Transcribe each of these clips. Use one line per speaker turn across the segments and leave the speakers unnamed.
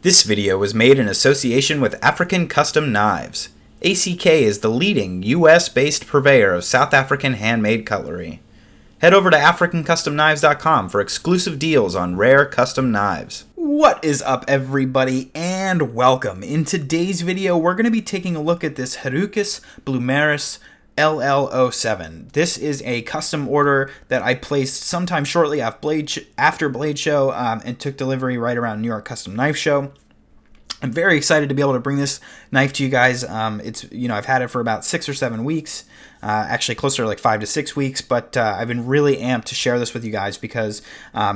This video was made in association with African Custom Knives. ACK is the leading US-based purveyor of South African handmade cutlery. Head over to AfricanCustomKnives.com for exclusive deals on rare custom knives. What is up, everybody, and welcome. In today's video, we're going to be taking a look at this Herucus Blomerus LL07. This is a custom order that I placed sometime shortly after Blade Show and took delivery right around New York Custom Knife Show. I'm very excited to be able to bring this knife to you guys. I've had it for about 6 or 7 weeks, actually closer to like 5 to 6 weeks, but I've been really amped to share this with you guys because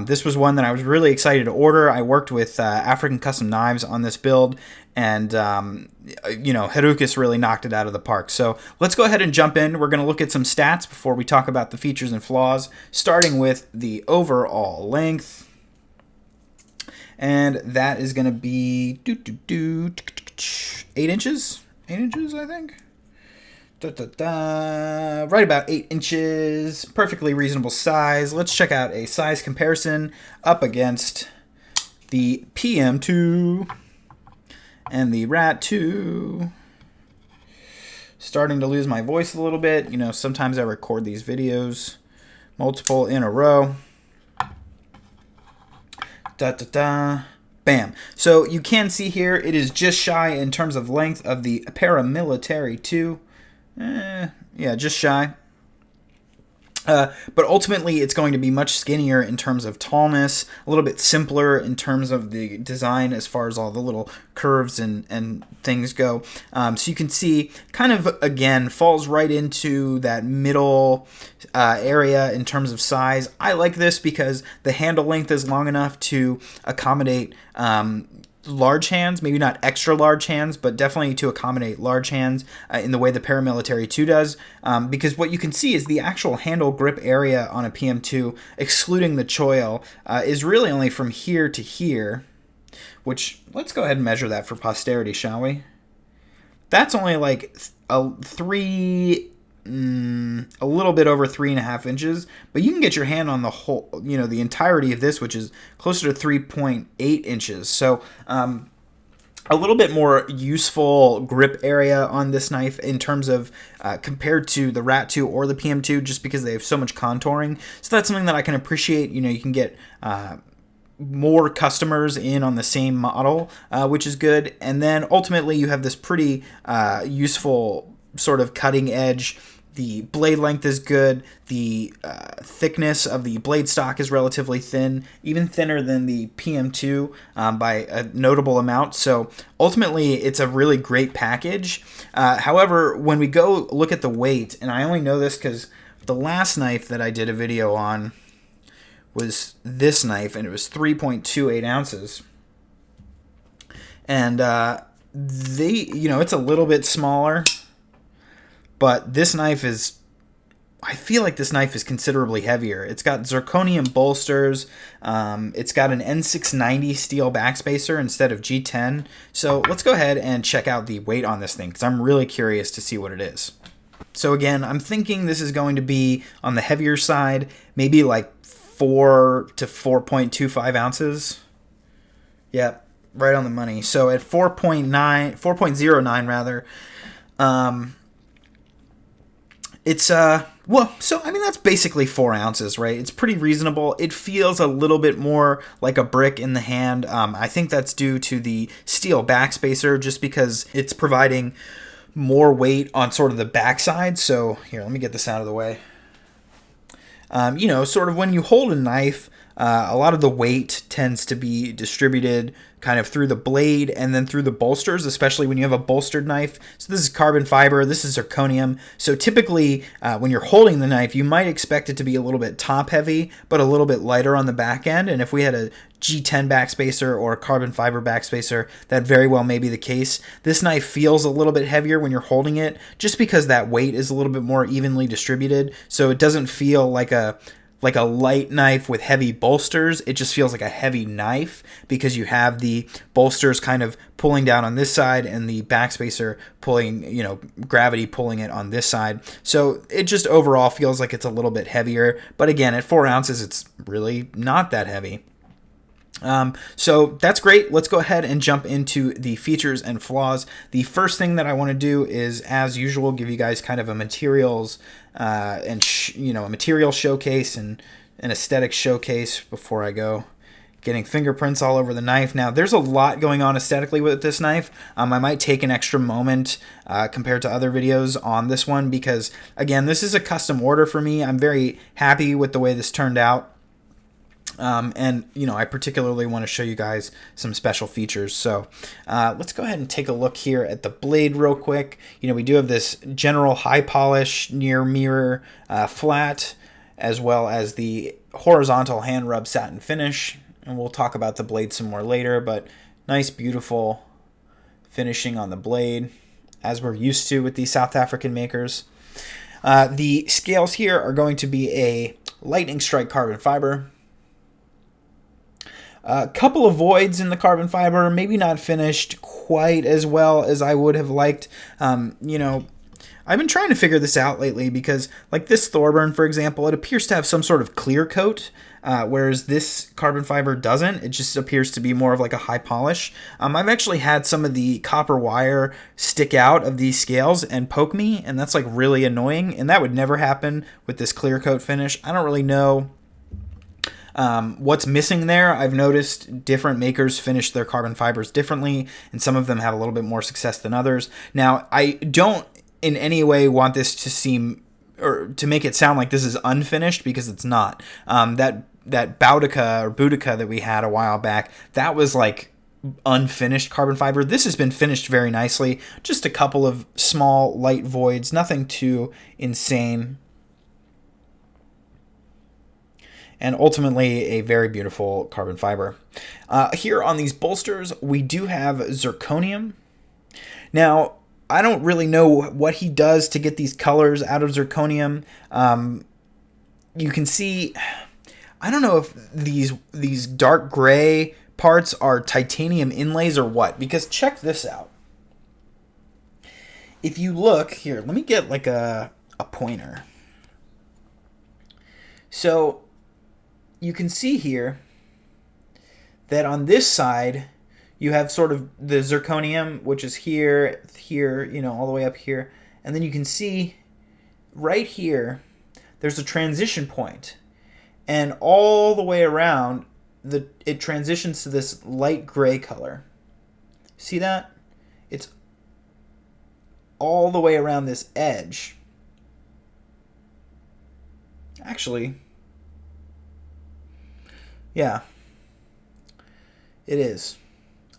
this was one that I was really excited to order. I worked with African Custom Knives on this build, and Herucus really knocked it out of the park. So let's go ahead and jump in. We're going to look at some stats before we talk about the features and flaws, starting with the overall length. And that is going to be 8 inches. 8 inches, I think. Right about 8 inches. Perfectly reasonable size. Let's check out a size comparison up against the PM2 and the RAT2. Starting to lose my voice a little bit. You know, sometimes I record these videos multiple in a row. Bam. So you can see here it is just shy in terms of length of the Paramilitary 2. Yeah, just shy. But ultimately, it's going to be much skinnier in terms of tallness, a little bit simpler in terms of the design as far as all the little curves and things go. So you can see, kind of, again, falls right into that middle area in terms of size. I like this because the handle length is long enough to accommodate large hands, maybe not extra large hands, but definitely to accommodate large hands in the way the Paramilitary 2 does, because what you can see is the actual handle grip area on a PM2, excluding the choil, is really only from here to here, which, let's go ahead and measure that for posterity, shall we? That's only like a little bit over 3.5 inches, but you can get your hand on the whole, the entirety of this, which is closer to 3.8 inches. So a little bit more useful grip area on this knife in terms of compared to the RAT2 or the PM2, just because they have so much contouring. So that's something that I can appreciate. You can get more customers in on the same model, which is good. And then ultimately you have this pretty useful sort of cutting edge. The blade length is good. The thickness of the blade stock is relatively thin, even thinner than the PM2 by a notable amount. So ultimately, it's a really great package. However, when we go look at the weight, and I only know this because the last knife that I did a video on was this knife, and it was 3.28 ounces. And it's a little bit smaller. But this knife I feel like this knife is considerably heavier. It's got zirconium bolsters. It's got an N690 steel backspacer instead of G10. So let's go ahead and check out the weight on this thing, because I'm really curious to see what it is. So again, I'm thinking this is going to be on the heavier side, maybe like 4 to 4.25 ounces. Yeah, right on the money. So at 4.09 rather, it's, that's basically 4 ounces, right? It's pretty reasonable. It feels a little bit more like a brick in the hand. I think that's due to the steel backspacer, just because it's providing more weight on sort of the backside. So here, let me get this out of the way. Sort of when you hold a knife, a lot of the weight tends to be distributed kind of through the blade and then through the bolsters, especially when you have a bolstered knife. So this is carbon fiber, this is zirconium. So typically when you're holding the knife, you might expect it to be a little bit top heavy, but a little bit lighter on the back end. And if we had a G10 backspacer or a carbon fiber backspacer, that very well may be the case. This knife feels a little bit heavier when you're holding it, just because that weight is a little bit more evenly distributed. So it doesn't feel like a light knife with heavy bolsters. It just feels like a heavy knife because you have the bolsters kind of pulling down on this side and the backspacer pulling, gravity pulling it on this side. So it just overall feels like it's a little bit heavier. But again, at 4 ounces, it's really not that heavy. So that's great. Let's go ahead and jump into the features and flaws. The first thing that I want to do is, as usual, give you guys kind of a materials and a material showcase and an aesthetic showcase before I go getting fingerprints all over the knife. Now, there's a lot going on aesthetically with this knife. I might take an extra moment compared to other videos on this one because, again, this is a custom order for me. I'm very happy with the way this turned out. I particularly want to show you guys some special features. So let's go ahead and take a look here at the blade real quick. We do have this general high polish near mirror flat, as well as the horizontal hand rub satin finish. And we'll talk about the blade some more later, but nice, beautiful finishing on the blade, as we're used to with these South African makers. The scales here are going to be a lightning strike carbon fiber. A couple of voids in the carbon fiber, maybe not finished quite as well as I would have liked. I've been trying to figure this out lately because, like this Thorburn, for example, it appears to have some sort of clear coat, whereas this carbon fiber doesn't. It just appears to be more of like a high polish. I've actually had some of the copper wire stick out of these scales and poke me, and that's like really annoying, and that would never happen with this clear coat finish. I don't really know what's missing there. I've noticed different makers finish their carbon fibers differently, and some of them have a little bit more success than others. Now, I don't in any way want this to seem or to make it sound like this is unfinished, because it's not. That Boudica or Boudica that we had a while back, that was like unfinished carbon fiber. This has been finished very nicely. Just a couple of small light voids, nothing too insane. And ultimately a very beautiful carbon fiber. Here on these bolsters, we do have zirconium. Now, I don't really know what he does to get these colors out of zirconium. You can see, I don't know if these dark gray parts are titanium inlays or what, because check this out. If you look here, let me get like a pointer. So you can see here that on this side, you have sort of the zirconium, which is here, all the way up here. And then you can see right here, there's a transition point. And all the way around, it transitions to this light gray color. See that? It's all the way around this edge. Actually, yeah, it is.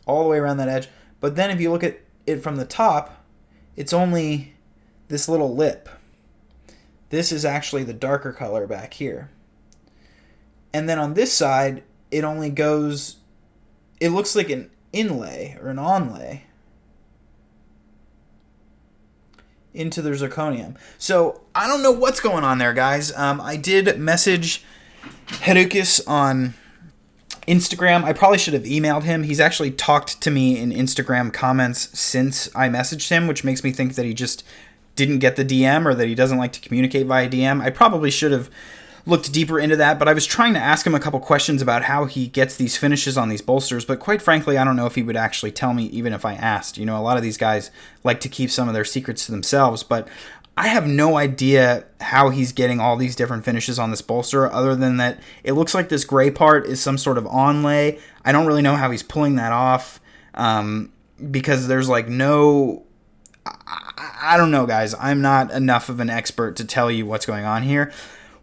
All the way around that edge. But then if you look at it from the top, it's only this little lip. This is actually the darker color back here. And then on this side, it only goes, it looks like an inlay or an onlay into the zirconium. So I don't know what's going on there, guys. I did message Herucus on Instagram. I probably should have emailed him. He's actually talked to me in Instagram comments since I messaged him, which makes me think that he just didn't get the DM or that he doesn't like to communicate via DM. I probably should have looked deeper into that, but I was trying to ask him a couple questions about how he gets these finishes on these bolsters, but quite frankly, I don't know if he would actually tell me even if I asked. A lot of these guys like to keep some of their secrets to themselves, but I have no idea how he's getting all these different finishes on this bolster, other than that it looks like this gray part is some sort of onlay. I don't really know how he's pulling that off, because there's like no... I don't know, guys. I'm not enough of an expert to tell you what's going on here.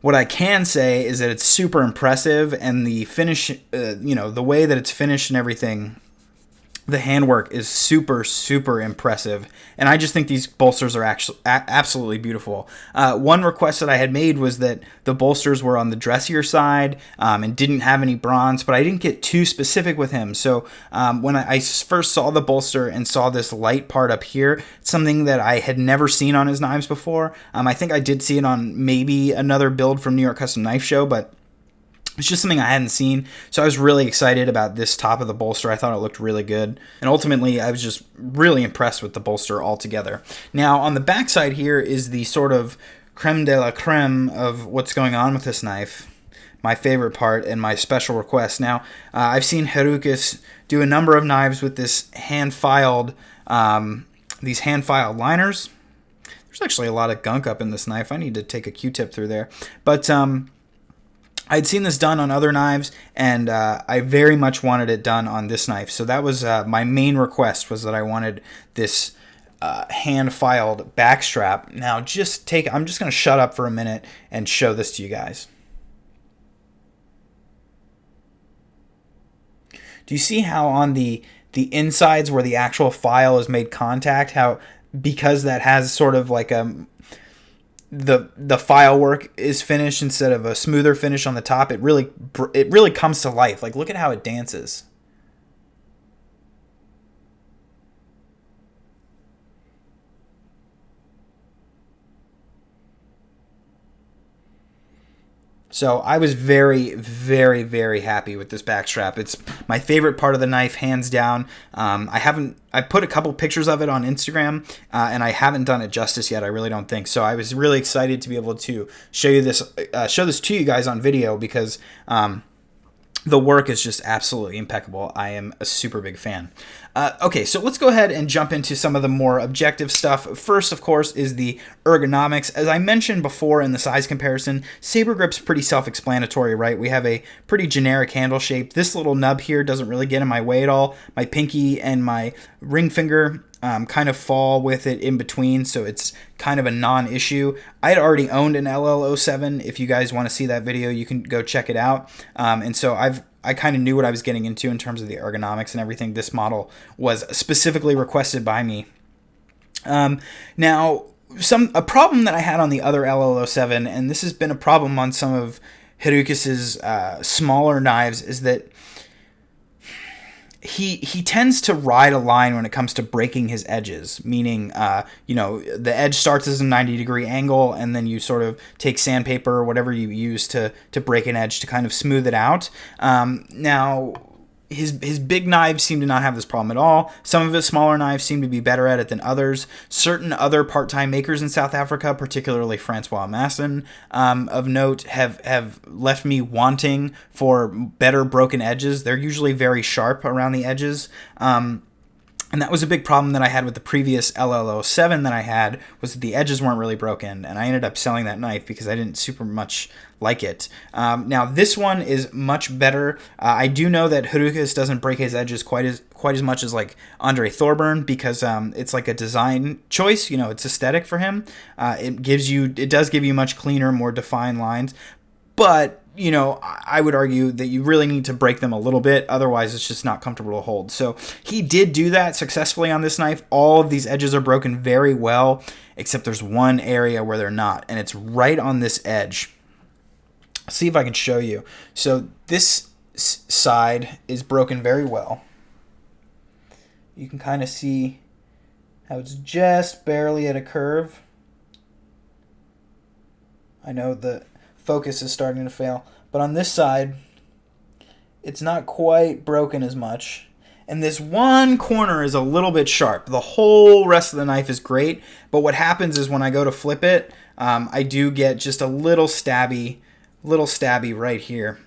What I can say is that it's super impressive, and the finish, the way that it's finished and everything, the handwork is super, super impressive. And I just think these bolsters are actually absolutely beautiful. One request that I had made was that the bolsters were on the dressier side and didn't have any bronze, but I didn't get too specific with him. So when I first saw the bolster and saw this light part up here, something that I had never seen on his knives before. I think I did see it on maybe another build from New York Custom Knife Show, but it's just something I hadn't seen, so I was really excited about this top of the bolster. I thought it looked really good, and ultimately I was just really impressed with the bolster altogether. Now, on the back side here is the sort of creme de la creme of what's going on with this knife. my favorite part and my special request. Now, I've seen Herucus do a number of knives with this hand-filed, these hand-filed liners. There's actually a lot of gunk up in this knife. I need to take a Q-tip through there. But I'd seen this done on other knives, and I very much wanted it done on this knife. So that was my main request, was that I wanted this hand-filed backstrap. Now, I'm just going to shut up for a minute and show this to you guys. Do you see how on the insides where the actual file is made contact, how because that has sort of like the file work is finished instead of a smoother finish on the top, it really comes to life. Like, look at how it dances. So I was very, very, very happy with this backstrap. It's my favorite part of the knife, hands down. I put a couple pictures of it on Instagram, and I haven't done it justice yet. I really don't think so. I was really excited to be able to show this to you guys on video, because the work is just absolutely impeccable. I am a super big fan. Okay, so let's go ahead and jump into some of the more objective stuff. First, of course, is the ergonomics. As I mentioned before in the size comparison, Saber Grip's pretty self-explanatory, right? We have a pretty generic handle shape. This little nub here doesn't really get in my way at all. My pinky and my ring finger kind of fall with it in between, so it's kind of a non-issue. I had already owned an LL07. If you guys want to see that video, you can go check it out. And so I kind of knew what I was getting into in terms of the ergonomics and everything. This model was specifically requested by me. Now, a problem that I had on the other LL07, and this has been a problem on some of Herucus's smaller knives, is that he tends to ride a line when it comes to breaking his edges, meaning, the edge starts as a 90-degree angle, and then you sort of take sandpaper or whatever you use to break an edge to kind of smooth it out. Now, his big knives seem to not have this problem at all. Some of his smaller knives seem to be better at it than others. Certain other part-time makers in South Africa, particularly Francois Masson, of note, have left me wanting for better broken edges. They're usually very sharp around the edges. And that was a big problem that I had with the previous LL07 that I had, was that the edges weren't really broken, and I ended up selling that knife because I didn't super much like it. Now, this one is much better. I do know that Herucus doesn't break his edges quite as much as like Andre Thorburn, because it's like a design choice. It's aesthetic for him. It does give you much cleaner, more defined lines, but I would argue that you really need to break them a little bit, otherwise it's just not comfortable to hold. So he did do that successfully on this knife. All of these edges are broken very well, except there's one area where they're not, and it's right on this edge. Let's see if I can show you. So this side is broken very well. You can kind of see how it's just barely at a curve. I know the focus is starting to fail, but on this side it's not quite broken as much, and this one corner is a little bit sharp. The whole rest of the knife is great, but what happens is when I go to flip it, I do get just a little stabby right here.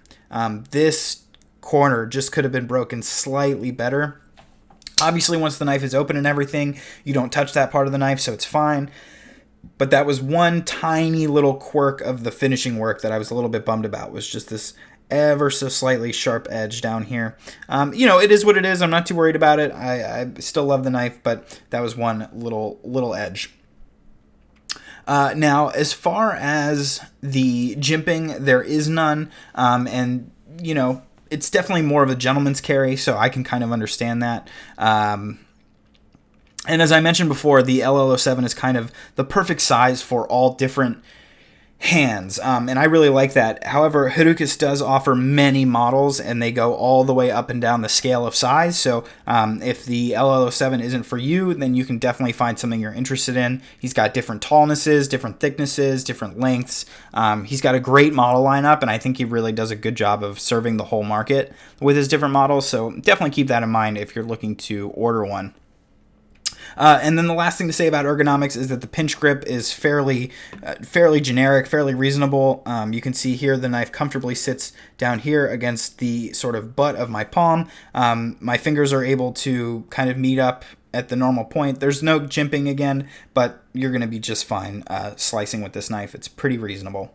This corner just could have been broken slightly better. Obviously, once the knife is open and everything, you don't touch that part of the knife, so it's fine. But that was one tiny little quirk of the finishing work that I was a little bit bummed about, was just this ever so slightly sharp edge down here. It is what it is. I'm not too worried about it. I still love the knife, but that was one little edge. Now, as far as the jimping, there is none. And, it's definitely more of a gentleman's carry, so I can kind of understand that. And as I mentioned before, the LL07 is kind of the perfect size for all different hands, and I really like that. However, Herucus does offer many models, and they go all the way up and down the scale of size, so if the LL07 isn't for you, then you can definitely find something you're interested in. He's got different tallnesses, different thicknesses, different lengths. He's got a great model lineup, and I think he really does a good job of serving the whole market with his different models, so definitely keep that in mind if you're looking to order one. And then the last thing to say about Ergonomics is that the pinch grip is fairly generic, fairly reasonable. You can see here the knife comfortably sits down here against the sort of butt of my palm. My fingers are able to kind of meet up at the normal point. There's no jimping again, but you're going to be just fine slicing with this knife. It's pretty reasonable.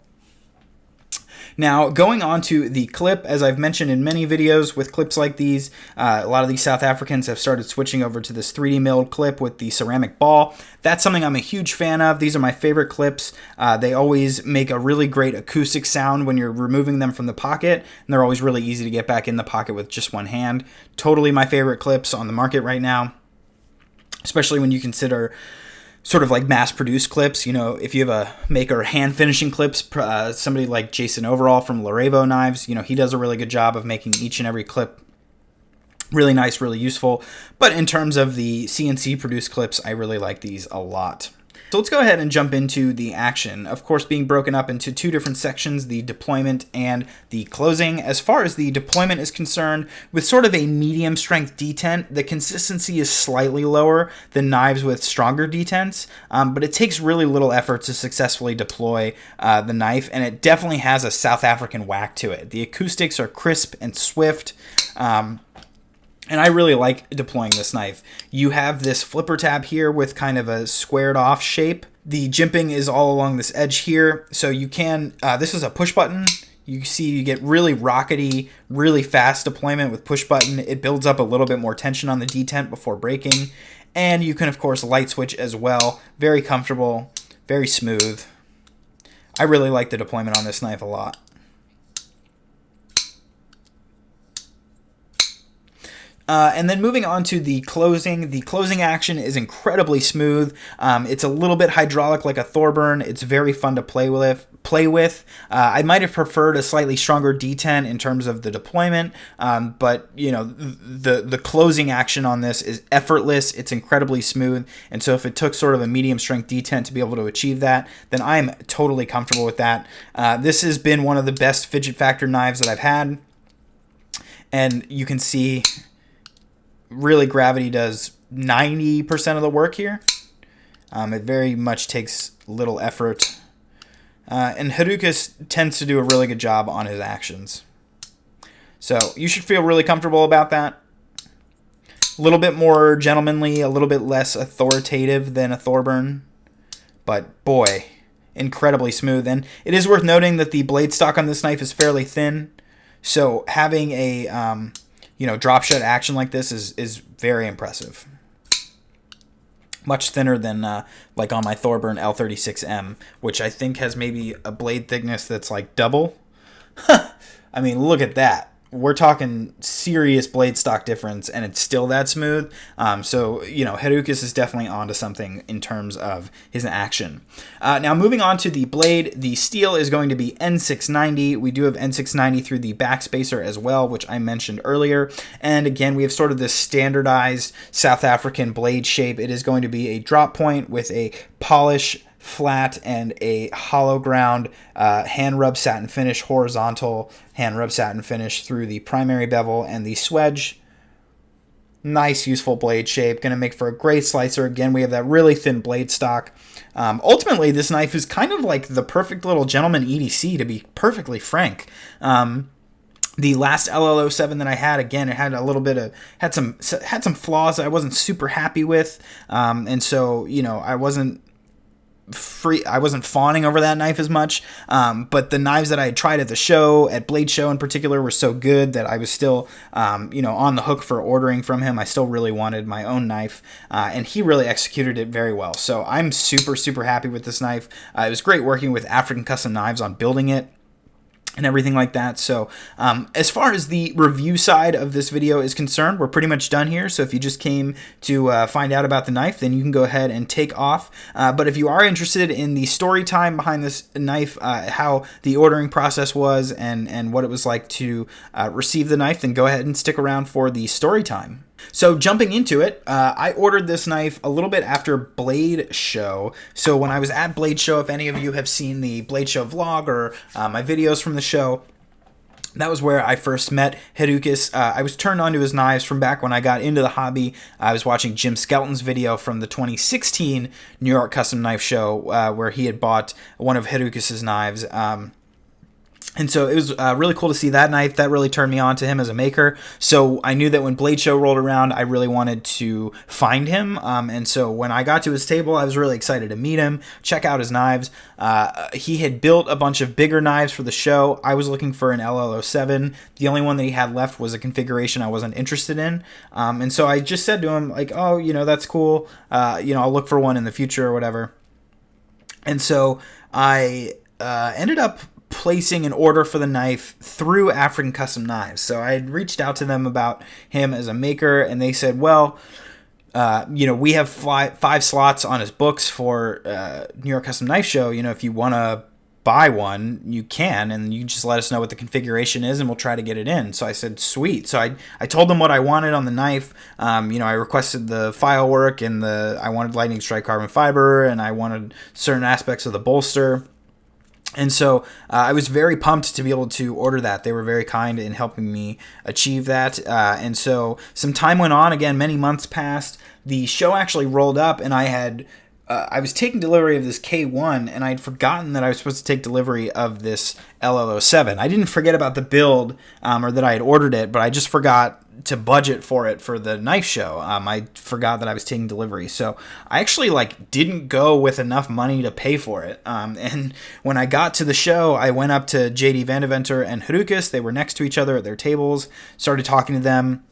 Now, going on to the clip, as I've mentioned in many videos with clips like these, a lot of these South Africans have started switching over to this 3D milled clip with the ceramic ball. That's something I'm a huge fan of. These are my favorite clips. They always make a really great acoustic sound when you're removing them from the pocket, and they're always really easy to get back in the pocket with just one hand. Totally my favorite clips on the market right now, especially when you consider sort of like mass-produced clips. You know, if you have a maker hand-finishing clips, somebody like Jason Overall from Larevo Knives, you know, he does a really good job of making each and every clip really nice, really useful. But in terms of the CNC-produced clips, I really like these a lot. So let's go ahead and jump into the action. Of course, being broken up into two different sections, the deployment and the closing. As far as the deployment is concerned, with sort of a medium strength detent, the consistency is slightly lower than knives with stronger detents, but it takes really little effort to successfully deploy the knife, and it definitely has a South African whack to it. The acoustics are crisp and swift. And I really like deploying this knife. You have this flipper tab here with kind of a squared off shape. The jimping is all along this edge here. So you can, this is a push button. You see you get really rockety, really fast deployment with push button. It builds up a little bit more tension on the detent before breaking. And you can, of course, light switch as well. Very comfortable, very smooth. I really like the deployment on this knife a lot. And then moving on to the closing action is incredibly smooth. It's a little bit hydraulic like a Thorburn. It's very fun to play with. I might have preferred a slightly stronger detent in terms of the deployment, but you know, the closing action on this is effortless. It's incredibly smooth, and so if it took sort of a medium strength detent to be able to achieve that, then I'm totally comfortable with that. This has been one of the best fidget factor knives that I've had, and you can see really gravity does 90% of the work here. It very much takes little effort. And Herucus tends to do a really good job on his actions. So you should feel really comfortable about that. A little bit more gentlemanly, a little bit less authoritative than a Thorburn. But boy, incredibly smooth. And it is worth noting that the blade stock on this knife is fairly thin. So having a drop shut action like this is very impressive. Much thinner than like on my Thorburn L36M, which I think has maybe a blade thickness that's like double. I mean, look at that. We're talking serious blade stock difference, and it's still that smooth. So, you know, Herucus is definitely onto something in terms of his action. Now, moving on to the blade, the steel is going to be N690. We do have N690 through the backspacer as well, which I mentioned earlier. And again, we have sort of this standardized South African blade shape. It is going to be a drop point with a polish flat and a hollow ground hand rub satin finish, horizontal hand rub satin finish through the primary bevel and the swedge. Nice, useful blade shape. Going to make for a great slicer. Again, we have that really thin blade stock. Ultimately, this knife is kind of like the perfect little gentleman EDC, to be perfectly frank. The last LL07 that I had, again, it had a little bit of had some flaws that I wasn't super happy with, and so, you know, I wasn't fawning over that knife as much, but the knives that I had tried at the show, at Blade Show in particular, were so good that I was still, on the hook for ordering from him. I still really wanted my own knife, and he really executed it very well. So I'm super, super happy with this knife. It was great working with African Custom Knives on building it and everything like that. So as far as the review side of this video is concerned, we're pretty much done here. So if you just came to find out about the knife, then you can go ahead and take off. But if you are interested in the story time behind this knife, how the ordering process was and what it was like to receive the knife, then go ahead and stick around for the story time. So jumping into it, I ordered this knife a little bit after Blade Show. So when I was at Blade Show, if any of you have seen the Blade Show vlog or my videos from the show, That was where I first met Herucus. I was turned on to his knives from back when I got into the hobby. I was watching Jim Skelton's video from the 2016 New York Custom Knife Show, where he had bought one of Herucus's knives. And so it was really cool to see that knife. That really turned me on to him as a maker. So I knew that when Blade Show rolled around, I really wanted to find him. And so when I got to his table, I was really excited to meet him, check out his knives. He had built a bunch of bigger knives for the show. I was looking for an LL07. The only one that he had left was a configuration I wasn't interested in. And so I just said to him, like, oh, that's cool. I'll look for one in the future or whatever. And so I ended up placing an order for the knife through African Custom Knives. So I had reached out to them about him as a maker, and they said, well, we have 5 slots on his books for New York Custom Knife Show. If you want to buy one, you can, and you just let us know what the configuration is, and we'll try to get it in. So I said, sweet. So I told them what I wanted on the knife. I requested the file work, and I wanted lightning strike carbon fiber, and I wanted certain aspects of the bolster. And so I was very pumped to be able to order that. They were very kind in helping me achieve that. And so some time went on. Again, many months passed. The show actually rolled up, and I was taking delivery of this K1, and I'd forgotten that I was supposed to take delivery of this LL07. I didn't forget about the build or that I had ordered it, but I just forgot to budget for it for the knife show. I forgot that I was taking delivery. So I actually didn't go with enough money to pay for it. And when I got to the show, I went up to JD Vandeventer and Herucus. They were next to each other at their tables, started talking to them.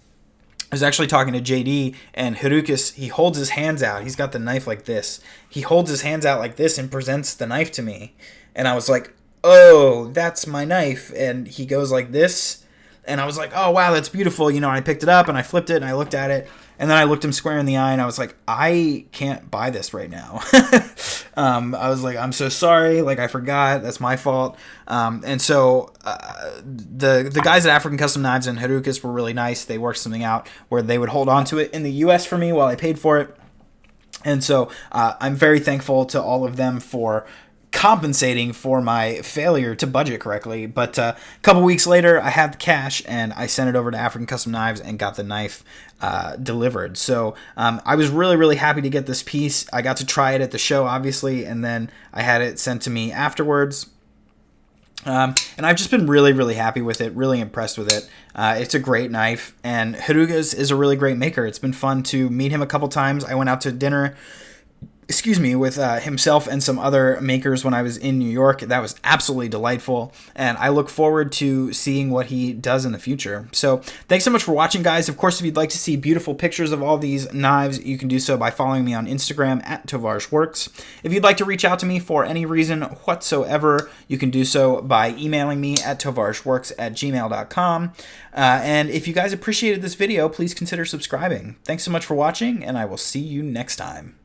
I was actually talking to JD, and Herucus, he holds his hands out. He's got the knife like this. He holds his hands out like this and presents the knife to me. And I was like, oh, that's my knife. And he goes like this. And I was like, oh, wow, that's beautiful. And I picked it up, and I flipped it, and I looked at it. And then I looked him square in the eye, and I was like, I can't buy this right now. I was like, I'm so sorry. I forgot. That's my fault. And so the guys at African Custom Knives and Herucus were really nice. They worked something out where they would hold on to it in the U.S. for me while I paid for it. And so I'm very thankful to all of them for compensating for my failure to budget correctly. But a couple weeks later, I had the cash, and I sent it over to African Custom Knives and got the knife delivered. So I was really, really happy to get this piece. I got to try it at the show, obviously, and then I had it sent to me afterwards. And I've just been really, really happy with it, really impressed with it. It's a great knife, and Herucus is a really great maker. It's been fun to meet him a couple times. I went out to dinner with himself and some other makers when I was in New York. That was absolutely delightful, and I look forward to seeing what he does in the future. So thanks so much for watching, guys. Of course, if you'd like to see beautiful pictures of all these knives, you can do so by following me on Instagram at tovarishworks. If you'd like to reach out to me for any reason whatsoever, you can do so by emailing me at tovarishworks@gmail.com. And if you guys appreciated this video, please consider subscribing. Thanks so much for watching, and I will see you next time.